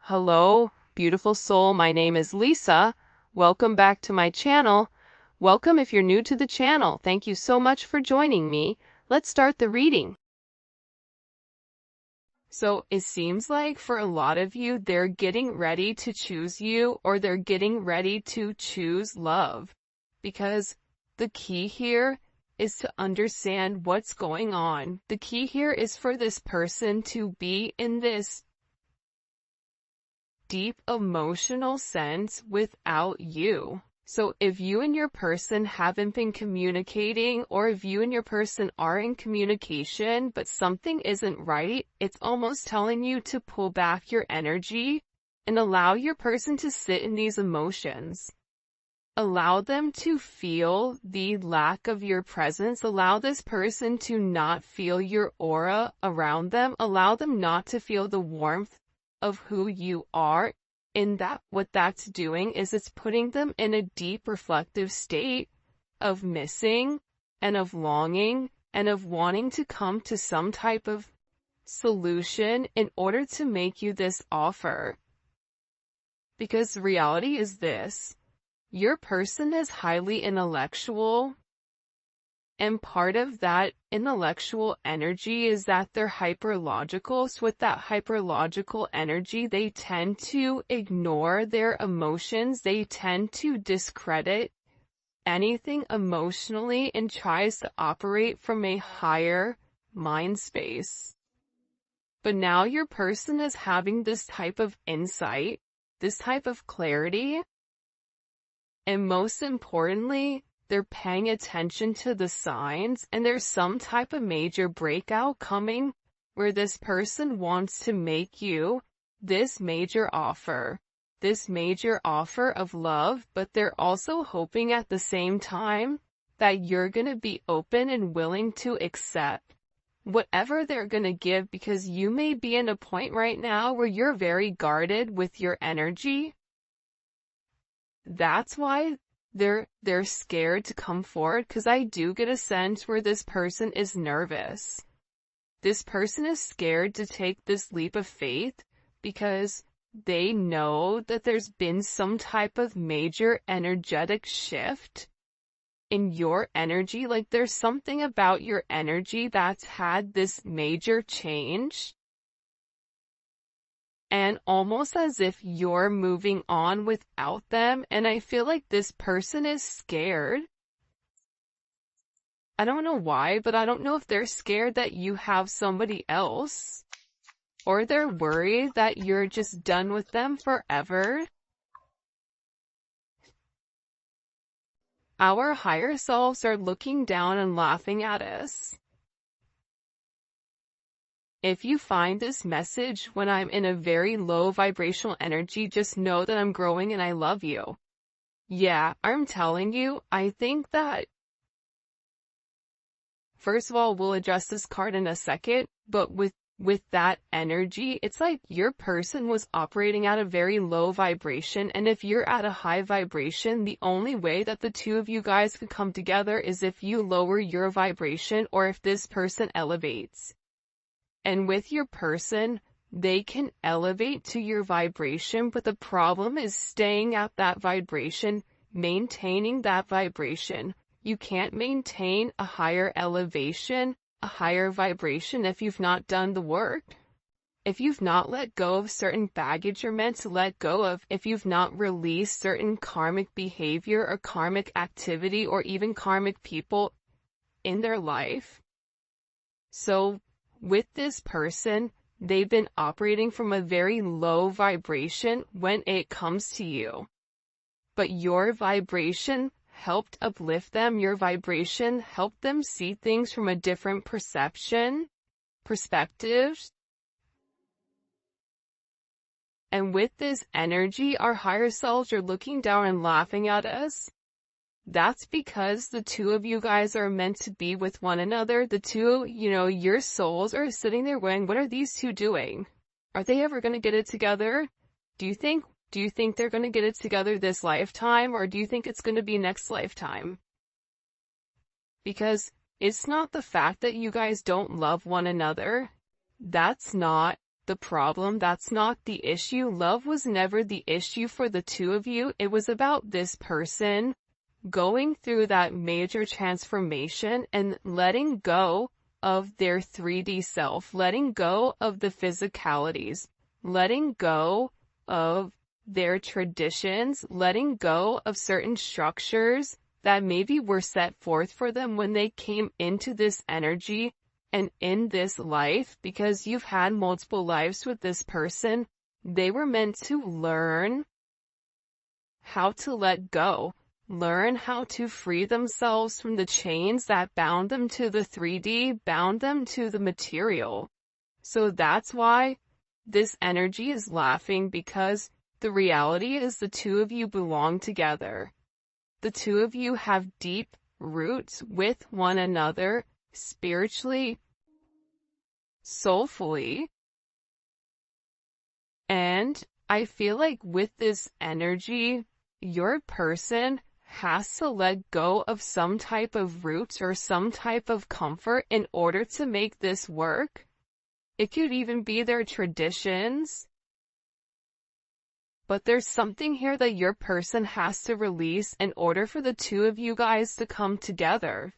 Hello, beautiful soul. My name is Lisa. Welcome back to my channel. Welcome if you're new to the channel. Thank you so much for joining me. Let's start the reading. So it seems like for a lot of you, they're getting ready to choose you, or they're getting ready to choose love, because the key here is to understand what's going on. The key here is for this person to be in this deep emotional sense without you. So if you and your person haven't been communicating, or if you and your person are in communication but something isn't right, it's almost telling you to pull back your energy and allow your person to sit in these emotions. Allow them to feel the lack of your presence. Allow this person to not feel your aura around them. Allow them not to feel the warmth of who you are. In that, what that's doing is it's putting them in a deep reflective state of missing and of longing and of wanting to come to some type of solution in order to make you this offer. Because reality is this: your person is highly intellectual, and part of that intellectual energy is that they're hyperlogical. So with that hyperlogical energy, they tend to ignore their emotions. They tend to discredit anything emotionally and tries to operate from a higher mind space. But now your person is having this type of insight, this type of clarity, and most importantly, they're paying attention to the signs, and there's some type of major breakout coming where this person wants to make you this major offer of love, but they're also hoping at the same time that you're going to be open and willing to accept whatever they're going to give, because you may be in a point right now where you're very guarded with your energy. That's why they're scared to come forward, because I do get a sense where this person is nervous. This person is scared to take this leap of faith because they know that there's been some type of major energetic shift in your energy. Like there's something about your energy that's had this major change. And almost as if you're moving on without them. And I feel like this person is scared. I don't know why, but I don't know if they're scared that you have somebody else, or they're worried that you're just done with them forever. Our higher selves are looking down and laughing at us. If you find this message when I'm in a very low vibrational energy, just know that I'm growing and I love you. Yeah, I'm telling you, I think that, first of all, we'll address this card in a second, but with that energy, it's like your person was operating at a very low vibration, and if you're at a high vibration, the only way that the two of you guys could come together is if you lower your vibration, or if this person elevates. And with your person, they can elevate to your vibration, but the problem is staying at that vibration, maintaining that vibration. You can't maintain a higher elevation, a higher vibration, if you've not done the work. If you've not let go of certain baggage you're meant to let go of, if you've not released certain karmic behavior or karmic activity or even karmic people in their life. So with this person, they've been operating from a very low vibration when it comes to you. But your vibration helped uplift them. Your vibration helped them see things from a different perspective. And with this energy, our higher selves are looking down and laughing at us. That's because the two of you guys are meant to be with one another. The two, your souls are sitting there going, what are these two doing? Are they ever going to get it together? Do you think they're going to get it together this lifetime, or do you think it's going to be next lifetime? Because it's not the fact that you guys don't love one another. That's not the problem. That's not the issue. Love was never the issue for the two of you. It was about this person going through that major transformation and letting go of their 3D self, letting go of the physicalities, letting go of their traditions, letting go of certain structures that maybe were set forth for them when they came into this energy and in this life, because you've had multiple lives with this person. They were meant to learn how to let go, learn how to free themselves from the chains that bound them to the 3D, bound them to the material. So that's why this energy is laughing, because the reality is the two of you belong together. The two of you have deep roots with one another, spiritually, soulfully. And I feel like with this energy, your person has to let go of some type of roots or some type of comfort in order to make this work. It could even be their traditions. But there's something here that your person has to release in order for the two of you guys to come together.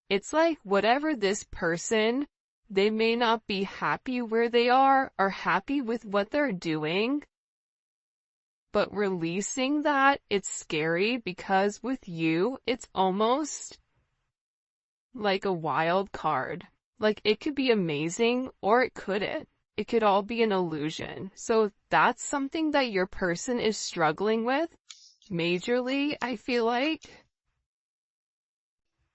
It's like whatever this person, they may not be happy where they are or happy with what they're doing. But releasing that, it's scary, because with you, it's almost like a wild card. Like, it could be amazing or it couldn't. It could all be an illusion. So that's something that your person is struggling with majorly, I feel like.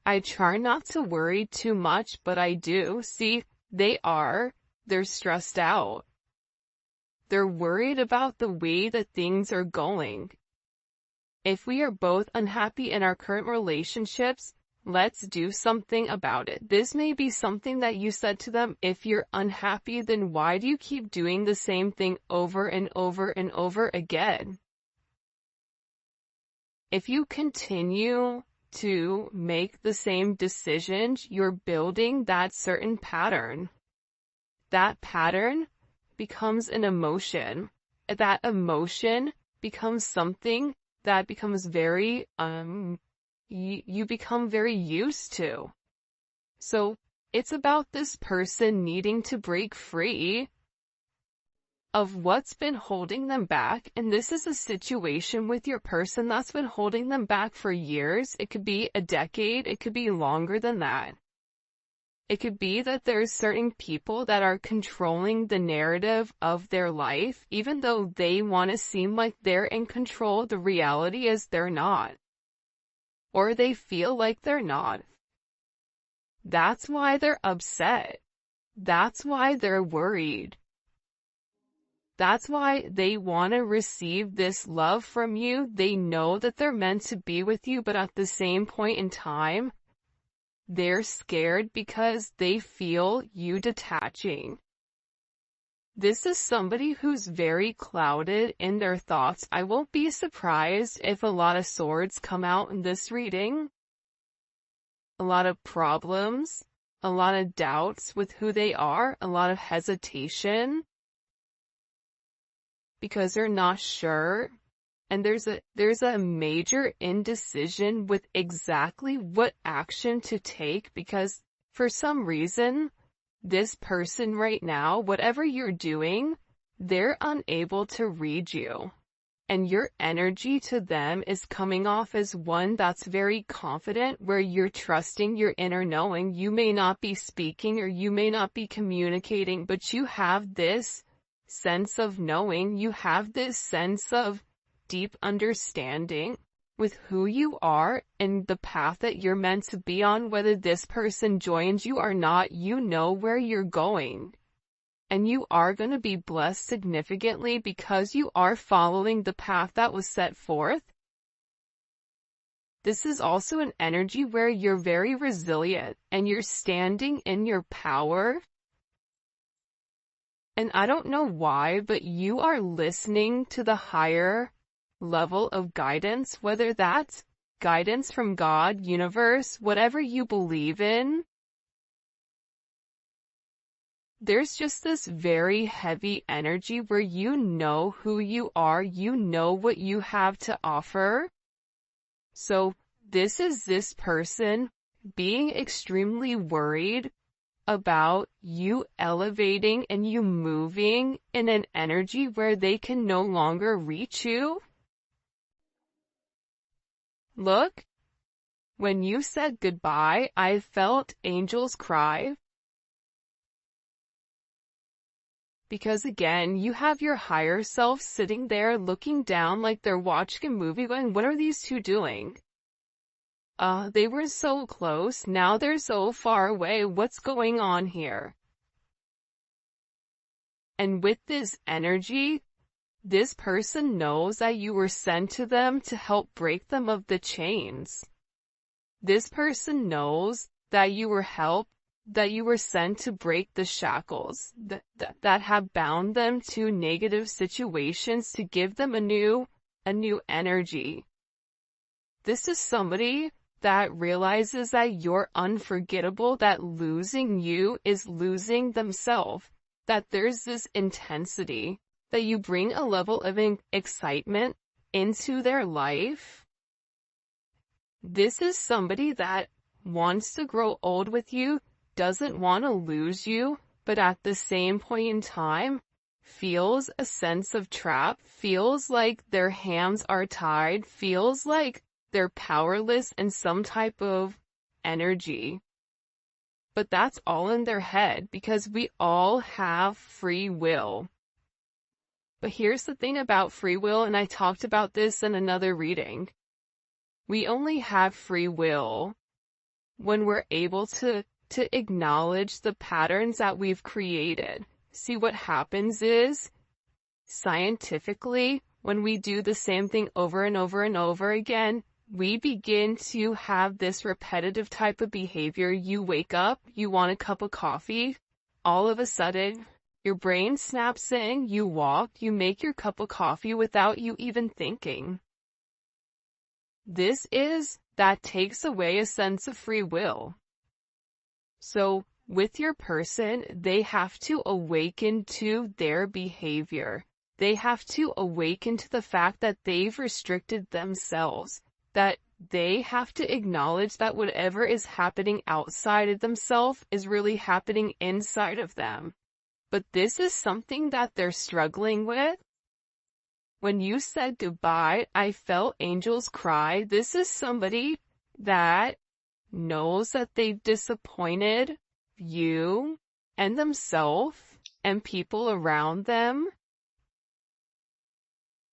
I try not to worry too much, but I do. See, they're stressed out. They're worried about the way that things are going. If we are both unhappy in our current relationships, let's do something about it. This may be something that you said to them. If you're unhappy, then why do you keep doing the same thing over and over and over again? If you continue to make the same decisions, you're building that certain pattern. That pattern becomes an emotion. That emotion becomes something that becomes very, you become very used to. So it's about this person needing to break free of what's been holding them back. And this is a situation with your person that's been holding them back for years. It could be a decade. It could be longer than that. It could be that there's certain people that are controlling the narrative of their life, even though they want to seem like they're in control. The reality is they're not. Or they feel like they're not. That's why they're upset. That's why they're worried. That's why they want to receive this love from you. They know that they're meant to be with you, but at the same point in time, they're scared because they feel you detaching. This is somebody who's very clouded in their thoughts. I won't be surprised if a lot of swords come out in this reading. A lot of problems, a lot of doubts with who they are, a lot of hesitation, because they're not sure. And there's a major indecision with exactly what action to take, because for some reason, this person right now, whatever you're doing, they're unable to read you. And your energy to them is coming off as one that's very confident, where you're trusting your inner knowing. You may not be speaking or you may not be communicating, but you have this sense of knowing. You have this sense of deep understanding with who you are and the path that you're meant to be on. Whether this person joins you or not, you know where you're going. And you are going to be blessed significantly because you are following the path that was set forth. This is also an energy where you're very resilient and you're standing in your power. And I don't know why, but you are listening to the higher level of guidance, whether that's guidance from God, universe, whatever you believe in. there's just this very heavy energy where you know who you are, you know what you have to offer. So this is this person being extremely worried about you elevating and you moving in an energy where they can no longer reach you. Look, when you said goodbye, I felt angels cry. Because again, you have your higher self sitting there looking down like they're watching a movie going, what are these two doing? They were so close, now they're so far away, what's going on here? And with this energy, this person knows that you were sent to them to help break them of the chains. This person knows that you were sent to break the shackles that have bound them to negative situations, to give them a new energy. This is somebody that realizes that you're unforgettable, that losing you is losing themselves, that there's this intensity, that you bring a level of excitement into their life. This is somebody that wants to grow old with you, doesn't want to lose you, but at the same point in time, feels a sense of trap, feels like their hands are tied, feels like they're powerless in some type of energy. But that's all in their head, because we all have free will. But here's the thing about free will, and I talked about this in another reading. We only have free will when we're able to acknowledge the patterns that we've created. See, what happens is, scientifically, when we do the same thing over and over and over again, we begin to have this repetitive type of behavior. You wake up, you want a cup of coffee, all of a sudden, your brain snaps in, you walk, you make your cup of coffee without you even thinking. That takes away a sense of free will. So, with your person, they have to awaken to their behavior. They have to awaken to the fact that they've restricted themselves, that they have to acknowledge that whatever is happening outside of themselves is really happening inside of them. But this is something that they're struggling with. When you said goodbye, I felt angels cry. This is somebody that knows that they've disappointed you and themselves and people around them.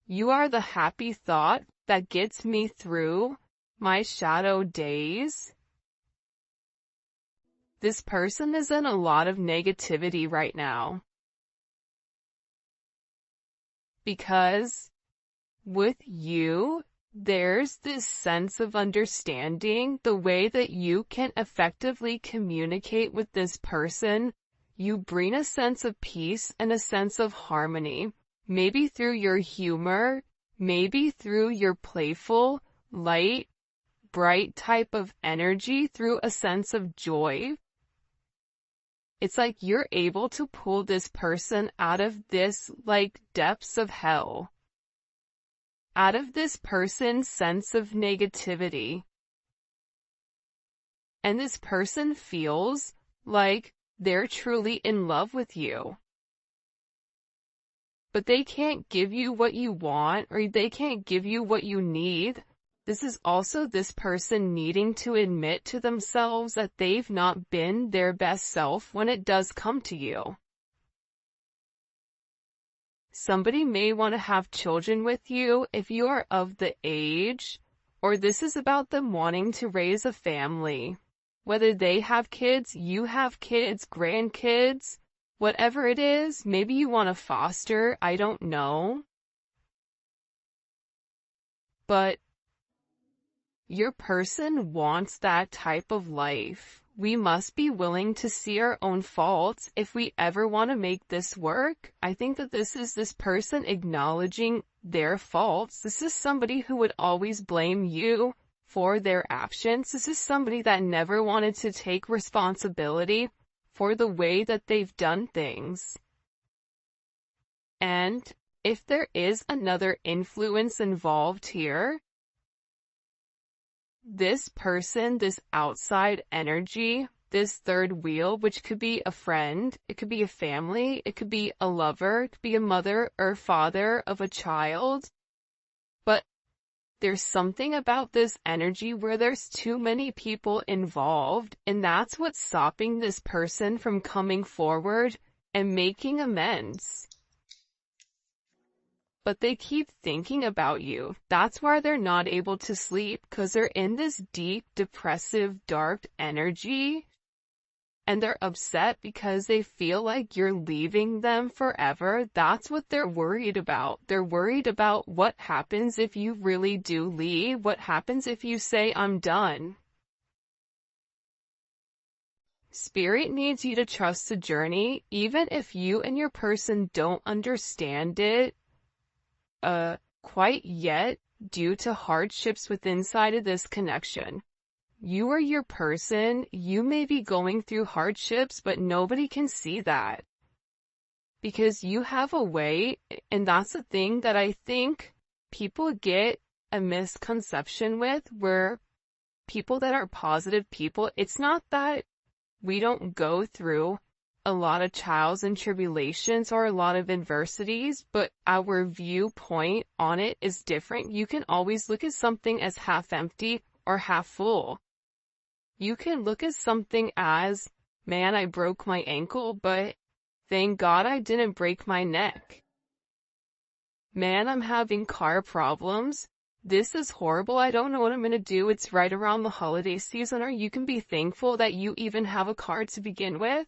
You are the happy thought that gets me through my shadow days. This person is in a lot of negativity right now. Because with you, there's this sense of understanding, the way that you can effectively communicate with this person. You bring a sense of peace and a sense of harmony, maybe through your humor, maybe through your playful, light, bright type of energy, through a sense of joy. It's like you're able to pull this person out of this, like, depths of hell. Out of this person's sense of negativity. And this person feels like they're truly in love with you. But they can't give you what you want, or they can't give you what you need. This is also this person needing to admit to themselves that they've not been their best self when it does come to you. Somebody may want to have children with you if you are of the age, or this is about them wanting to raise a family. Whether they have kids, you have kids, grandkids, whatever it is, maybe you want to foster, I don't know. But your person wants that type of life. We must be willing to see our own faults if we ever want to make this work. I think that this is this person acknowledging their faults. This is somebody who would always blame you for their actions. This is somebody that never wanted to take responsibility for the way that they've done things. And if there is another influence involved here, this person, this outside energy, this third wheel, which could be a friend, it could be a family, it could be a lover, it could be a mother or father of a child. But there's something about this energy where there's too many people involved, and that's what's stopping this person from coming forward and making amends. But they keep thinking about you. That's why they're not able to sleep, because they're in this deep, depressive, dark energy. And they're upset because they feel like you're leaving them forever. That's what they're worried about. They're worried about what happens if you really do leave. What happens if you say, I'm done? Spirit needs you to trust the journey, even if you and your person don't understand it quite yet due to hardships within inside of this connection. You or your person, you may be going through hardships, but nobody can see that. Because you have a way, and that's the thing that I think people get a misconception with, where people that are positive people, it's not that we don't go through a lot of trials and tribulations or a lot of adversities, but our viewpoint on it is different. You can always look at something as half empty or half full. You can look at something as, man, I broke my ankle, but thank God I didn't break my neck. Man, I'm having car problems. This is horrible. I don't know what I'm going to do. It's right around the holiday season. Or you can be thankful that you even have a car to begin with.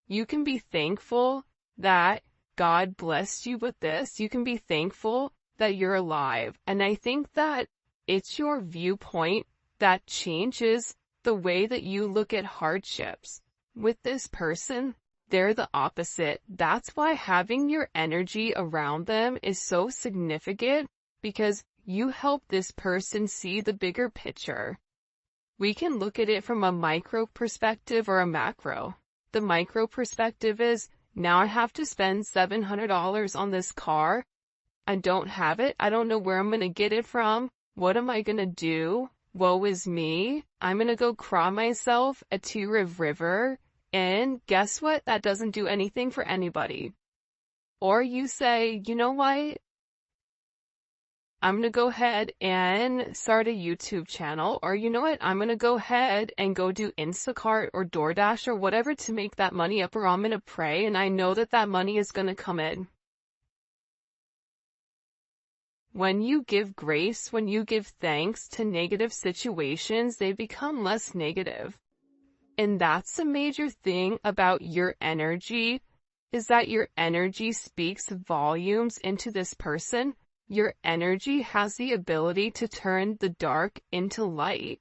You can be thankful that God blessed you with this. You can be thankful that you're alive. And I think that it's your viewpoint that changes the way that you look at hardships. With this person, they're the opposite. That's why having your energy around them is so significant, because you help this person see the bigger picture. We can look at it from a micro perspective or a macro. The micro perspective is, now I have to spend $700 on this car. I don't have it. I don't know where I'm going to get it from. What am I going to do? Woe is me. I'm going to go cry myself at Two River. And guess what? That doesn't do anything for anybody. Or you say, you know what? I'm going to go ahead and start a YouTube channel. Or you know what? I'm going to go ahead and go do Instacart or DoorDash or whatever to make that money up, or I'm going to pray and I know that that money is going to come in. When you give grace, when you give thanks to negative situations, they become less negative. And that's a major thing about your energy, is that your energy speaks volumes into this person. Your energy has the ability to turn the dark into light.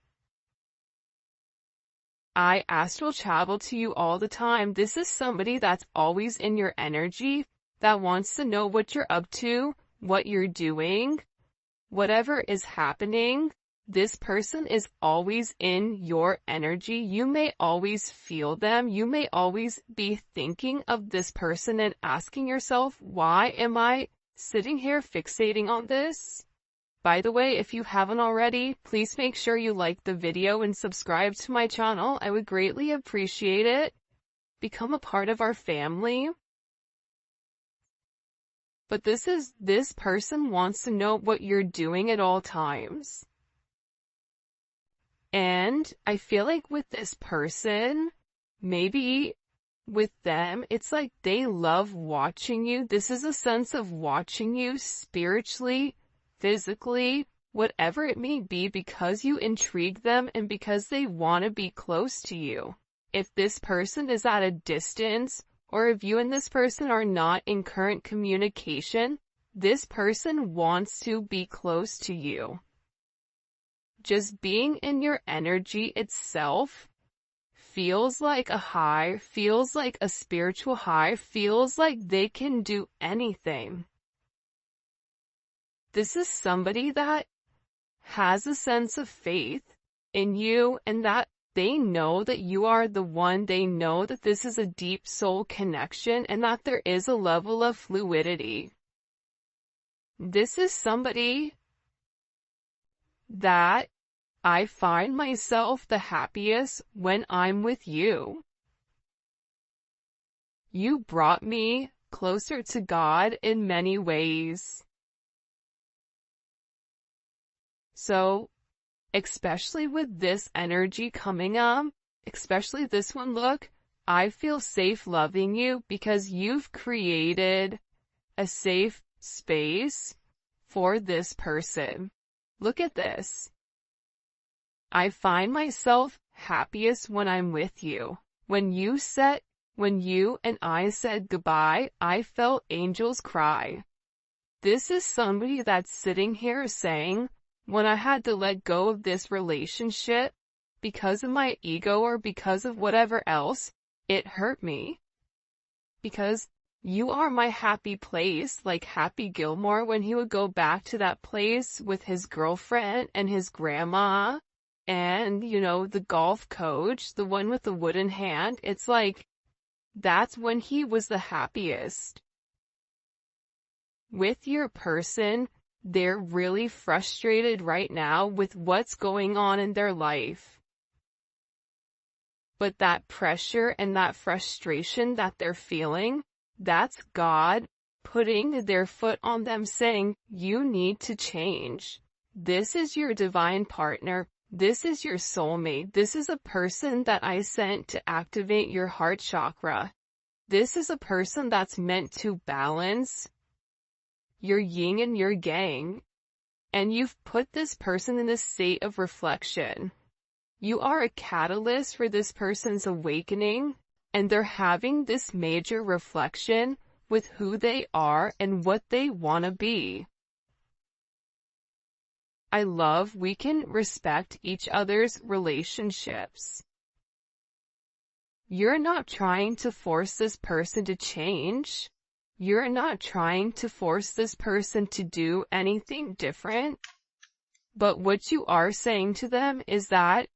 I astral travel to you all the time. This is somebody that's always in your energy, that wants to know what you're up to, what you're doing, whatever is happening. This person is always in your energy. You may always feel them. You may always be thinking of this person and asking yourself, why am I sitting here fixating on this? By the way, if you haven't already, please make sure you like the video and subscribe to my channel. I would greatly appreciate it. Become a part of our family. But this person wants to know what you're doing at all times. And I feel like with this person, maybe with them, it's like they love watching you. This is a sense of watching you spiritually, physically, whatever it may be, because you intrigue them and because they want to be close to you. If this person is at a distance, or if you and this person are not in current communication, this person wants to be close to you. Just being in your energy itself feels like a high, feels like a spiritual high, feels like they can do anything. This is somebody that has a sense of faith in you, and that They know that you are the one. They know that this is a deep soul connection and that there is a level of fluidity. This is somebody that I find myself the happiest when I'm with you. You brought me closer to God in many ways. So, especially with this energy coming up, especially this one, look, I feel safe loving you because you've created a safe space for this person. Look at this. I find myself happiest when I'm with you. When you and I said goodbye, I felt angels cry. This is somebody that's sitting here saying, when I had to let go of this relationship because of my ego or because of whatever else, it hurt me. Because you are my happy place, like Happy Gilmore when he would go back to that place with his girlfriend and his grandma and, the golf coach, the one with the wooden hand. It's like, that's when he was the happiest. With your person, they're really frustrated right now with what's going on in their life. But that pressure and that frustration that they're feeling, that's God putting their foot on them saying, you need to change. This is your divine partner. This is your soulmate. This is a person that I sent to activate your heart chakra. This is a person that's meant to balance your yin and your yang. And you've put this person in a state of reflection. You are a catalyst for this person's awakening, and they're having this major reflection with who they are and what they want to be. I love we can respect each other's relationships. You're not trying to force this person to change. You're not trying to force this person to do anything different. But what you are saying to them is that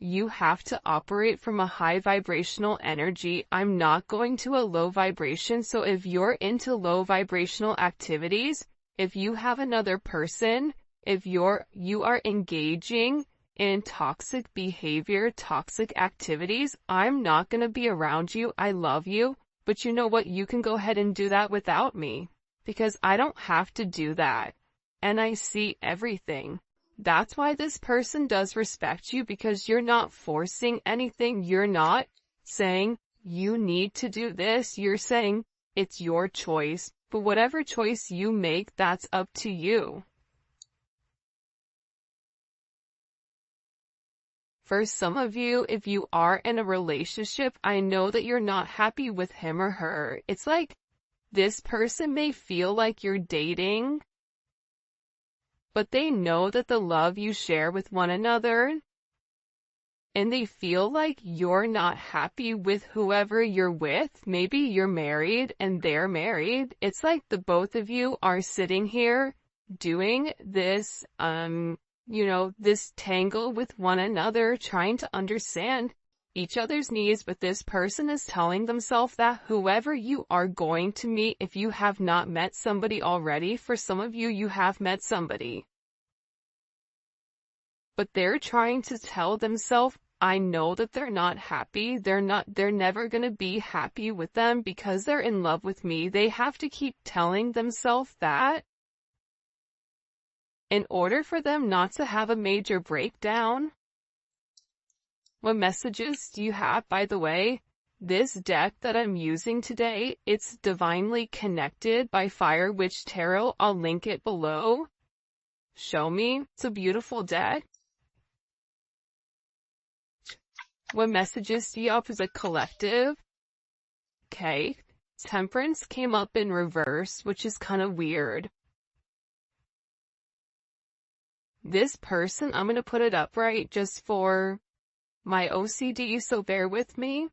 you have to operate from a high vibrational energy. I'm not going to a low vibration. So if you're into low vibrational activities, if you have another person, if you are engaging in toxic behavior, toxic activities, I'm not going to be around you. I love you, but you know what? You can go ahead and do that without me because I don't have to do that. And I see everything. That's why this person does respect you, because you're not forcing anything. You're not saying you need to do this. You're saying it's your choice. But whatever choice you make, that's up to you. For some of you, if you are in a relationship, I know that you're not happy with him or her. It's like this person may feel like you're dating, but they know that the love you share with one another, and they feel like you're not happy with whoever you're with. Maybe you're married and they're married. It's like the both of you are sitting here doing this, this tangle with one another, trying to understand each other's needs, but this person is telling themselves that whoever you are going to meet, if you have not met somebody already, for some of you, you have met somebody. But they're trying to tell themselves, I know that they're not happy. They're never going to be happy with them because they're in love with me. They have to keep telling themselves that in order for them not to have a major breakdown. What messages do you have, by the way? This deck that I'm using today, it's Divinely Connected by Fire Witch Tarot. I'll link it below. Show me. It's a beautiful deck. What messages do you have as a collective? Okay. Temperance came up in reverse, which is kind of weird. This person, I'm going to put it upright just for my OCD, so bear with me.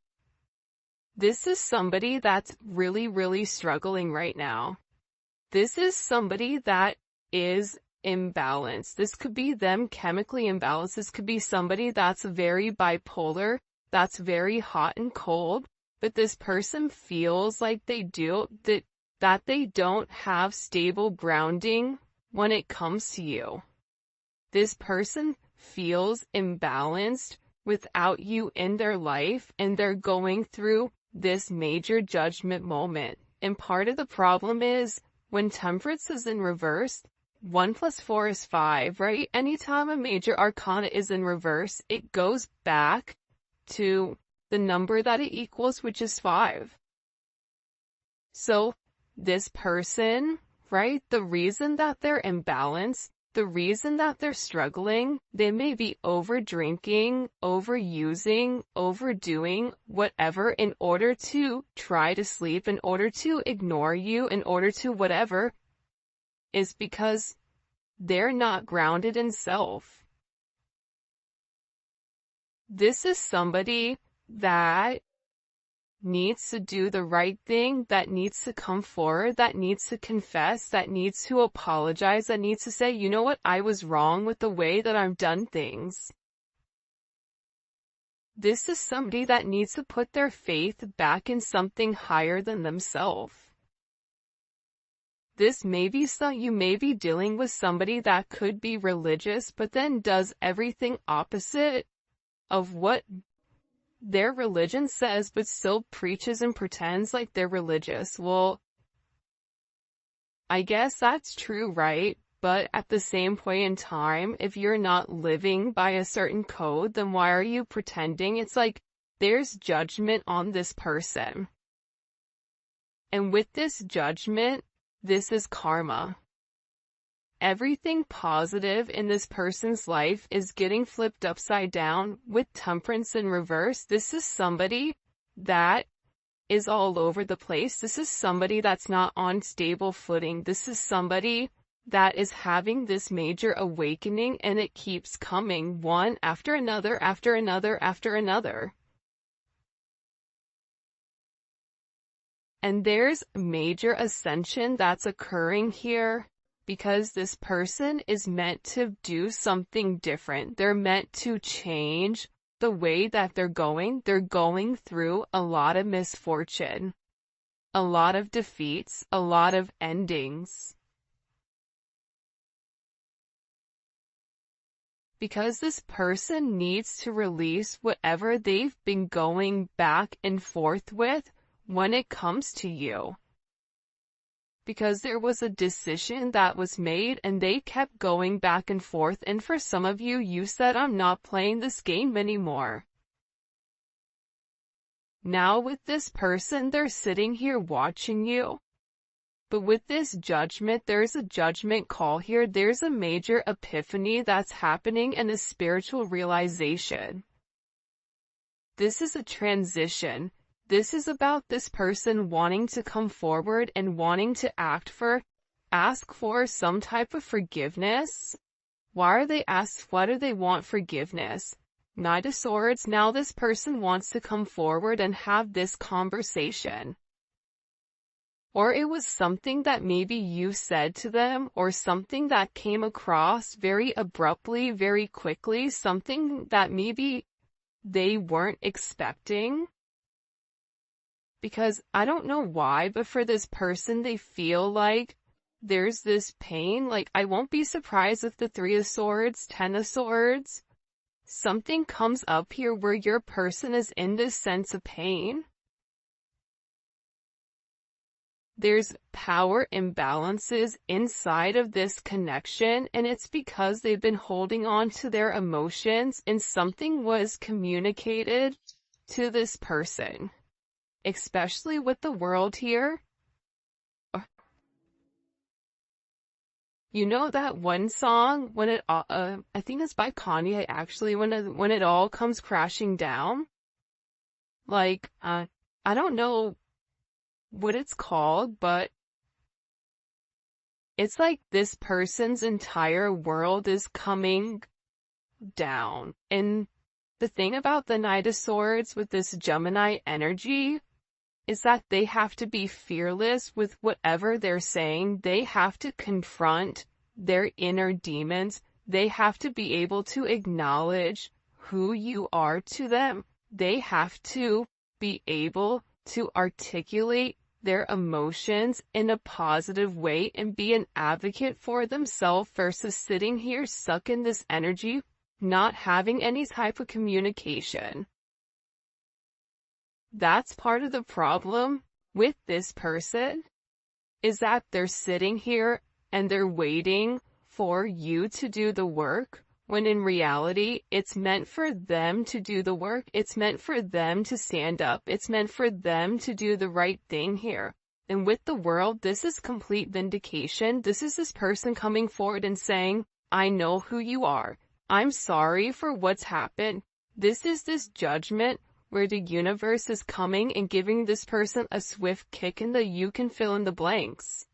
This is somebody that's really, really struggling right now. This is somebody that is imbalanced. This could be them chemically imbalanced. This could be somebody that's very bipolar, that's very hot and cold, but this person feels like that they don't have stable grounding when it comes to you. This person feels imbalanced without you in their life, and they're going through this major judgment moment. And part of the problem is when Temperance is in reverse, 1 + 4 is 5, right? Anytime a major arcana is in reverse, it goes back to the number that it equals, which is 5. So this person, right, the reason that they're imbalanced, the reason that they're struggling, they may be over drinking, overusing, overdoing, whatever, in order to try to sleep, in order to ignore you, in order to whatever, is because they're not grounded in self. This is somebody that needs to do the right thing, that needs to come forward, that needs to confess, that needs to apologize, that needs to say, you know what, I was wrong with the way that I've done things. This is somebody that needs to put their faith back in something higher than themselves. This may be you may be dealing with somebody that could be religious, but then does everything opposite of what their religion says, but still preaches and pretends like they're religious. Well, I guess that's true, right? But at the same point in time, if you're not living by a certain code, then why are you pretending? It's like there's judgment on this person. And with this judgment, this is karma. Everything positive in this person's life is getting flipped upside down with Temperance in reverse. This is somebody that is all over the place. This is somebody that's not on stable footing. This is somebody that is having this major awakening, and it keeps coming one after another, after another, after another. And there's major ascension that's occurring here, because this person is meant to do something different. They're meant to change the way that they're going. They're going through a lot of misfortune, a lot of defeats, a lot of endings. Because this person needs to release whatever they've been going back and forth with when it comes to you. Because there was a decision that was made and they kept going back and forth, and for some of you, you said, I'm not playing this game anymore. Now with this person, they're sitting here watching you. But with this judgment, there's a judgment call here. There's a major epiphany that's happening and a spiritual realization. This is a transition. This is about this person wanting to come forward and wanting to ask for some type of forgiveness. Why do they want forgiveness? Knight of Swords. Now this person wants to come forward and have this conversation. Or it was something that maybe you said to them, or something that came across very abruptly, very quickly, something that maybe they weren't expecting. Because I don't know why, but for this person, they feel like there's this pain. Like, I won't be surprised if the 3 of Swords, 10 of Swords, something comes up here where your person is in this sense of pain. There's power imbalances inside of this connection, and it's because they've been holding on to their emotions, and something was communicated to this person. Especially with the World here. You know that one song, when it, I think it's by Kanye actually, when it all comes crashing down? Like, I don't know what it's called, but it's like this person's entire world is coming down. And the thing about the Knight of Swords with this Gemini energy is that they have to be fearless with whatever they're saying. They have to confront their inner demons. They have to be able to acknowledge who you are to them. They have to be able to articulate their emotions in a positive way and be an advocate for themselves versus sitting here stuck in this energy, not having any type of communication. That's part of the problem with this person, is that they're sitting here and they're waiting for you to do the work, when in reality, it's meant for them to do the work. It's meant for them to stand up. It's meant for them to do the right thing here. And with the world, this is complete vindication. This is this person coming forward and saying, I know who you are. I'm sorry for what's happened. This is this judgment where the universe is coming and giving this person a swift kick in the you can fill in the blanks.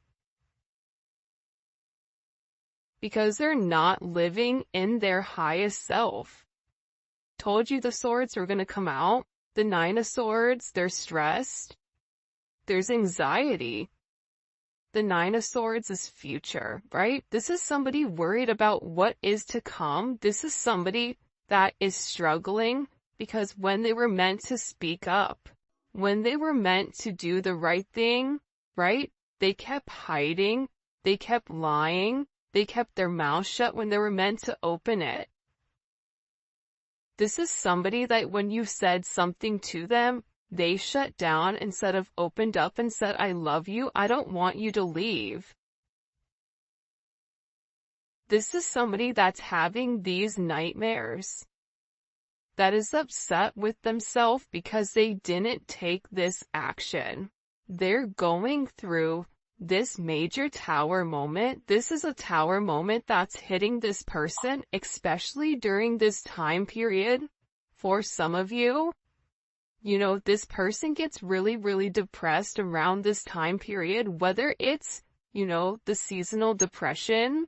Because they're not living in their highest self. Told you the swords were going to come out. The 9 of Swords, they're stressed. There's anxiety. The 9 of Swords is future, right? This is somebody worried about what is to come. This is somebody that is struggling because when they were meant to speak up, when they were meant to do the right thing, right? They kept hiding. They kept lying. They kept their mouth shut when they were meant to open it. This is somebody that when you said something to them, they shut down instead of opened up and said, I love you, I don't want you to leave. This is somebody that's having these nightmares, that is upset with themselves because they didn't take this action. They're going through this major tower moment. This is a tower moment that's hitting this person, especially during this time period. For some of you, you know, this person gets really, really depressed around this time period, whether it's, you know, the seasonal depression,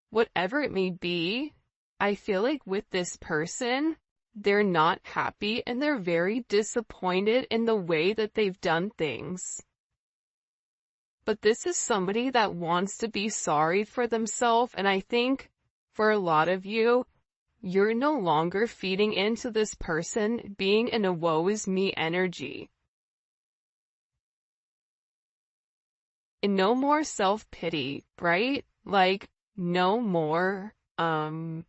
whatever it may be. I feel like with this person, they're not happy and they're very disappointed in the way that they've done things. But this is somebody that wants to be sorry for themselves, and I think for a lot of you, you're no longer feeding into this person being in a woe is me energy. And no more self-pity, right? Like, no more, I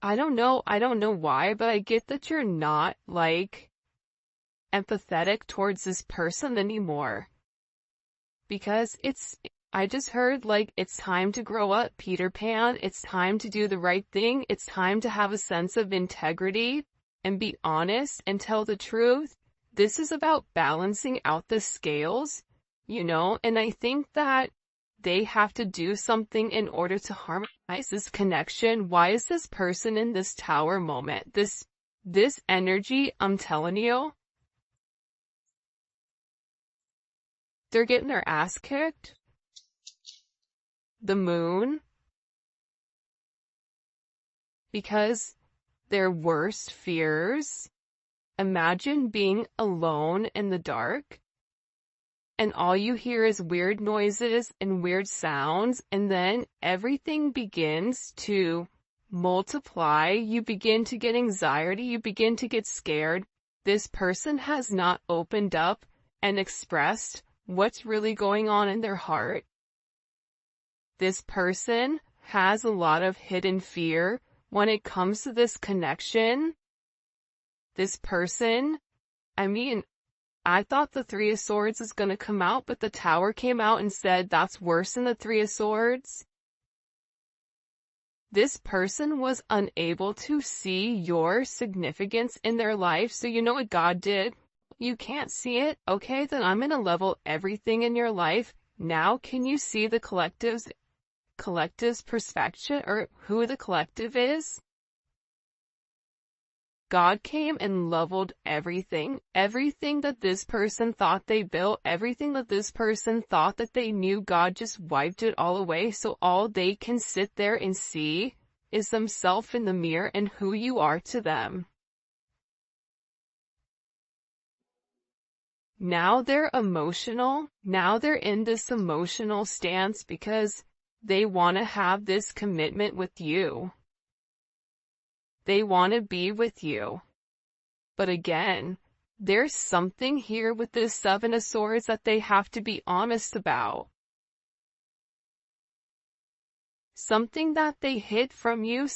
don't know why, but I get that you're not, like, empathetic towards this person anymore. Because I just heard, like, it's time to grow up, Peter Pan. It's time to do the right thing. It's time to have a sense of integrity and be honest and tell the truth. This is about balancing out the scales, you know, and I think that they have to do something in order to harmonize this connection. Why is this person in this tower moment? This energy, I'm telling you, they're getting their ass kicked. The Moon. Because their worst fears. Imagine being alone in the dark. And all you hear is weird noises and weird sounds. And then everything begins to multiply. You begin to get anxiety. You begin to get scared. This person has not opened up and expressed what's really going on in their heart. This person has a lot of hidden fear when it comes to this connection. This person, I mean, I thought the 3 of Swords is going to come out, but the Tower came out and said that's worse than the 3 of Swords. This person was unable to see your significance in their life, so you know what God did? You can't see it? Okay, then I'm going to level everything in your life. Now can you see the collective's perspective, or who the collective is? God came and leveled everything. Everything that this person thought they built, everything that this person thought that they knew, God just wiped it all away, so all they can sit there and see is themselves in the mirror and who you are to them. Now they're emotional. Now they're in this emotional stance because they want to have this commitment with you. They want to be with you. But again, there's something here with this Seven of Swords that they have to be honest about. Something that they hid from you.